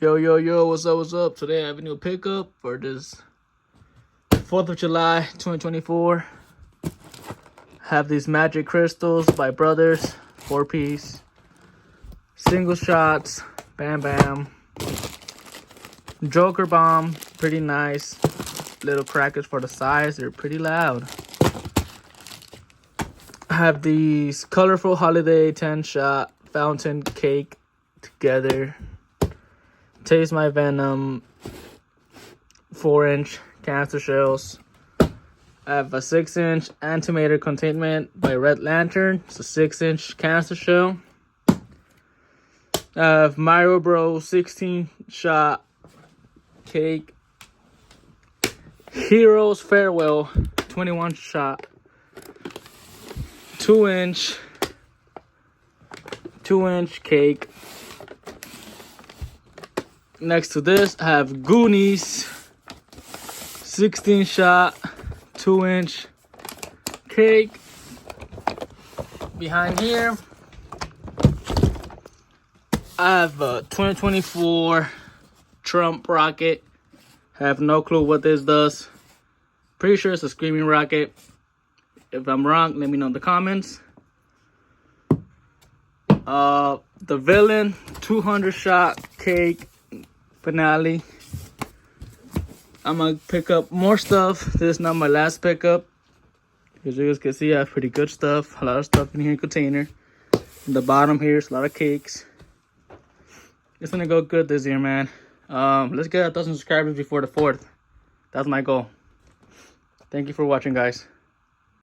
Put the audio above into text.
Yo, what's up? Today I have a new pickup for this 4th of July 2024. Have these magic crystals by Brothers, 4-piece. Single shots, bam. Joker bomb, pretty nice. Little crackers for the size, they're pretty loud. I have these colorful holiday 10-shot fountain cake together. Taste My Venom 4-inch canister shells. I have a 6-inch Antimatter Containment by Red Lantern. It's a 6-inch canister shell. I have Mario Bros 16-shot cake. Heroes Farewell 21-shot 2-inch cake. Next to this, I have Goonies 16-shot 2-inch cake. Behind here, I have a 2024 Trump rocket. Have no clue what this does. Pretty sure it's a screaming rocket. If I'm wrong, let me know in the comments. The Villain 200-shot cake finale. I'm gonna pick up more stuff. This is not my last pickup. As you guys can see, I have pretty good stuff. A lot of stuff in here in container. In the bottom here is a lot of cakes. It's gonna go good this year, man. Let's get 1,000 subscribers before the 4th. That's my goal. Thank you for watching, guys.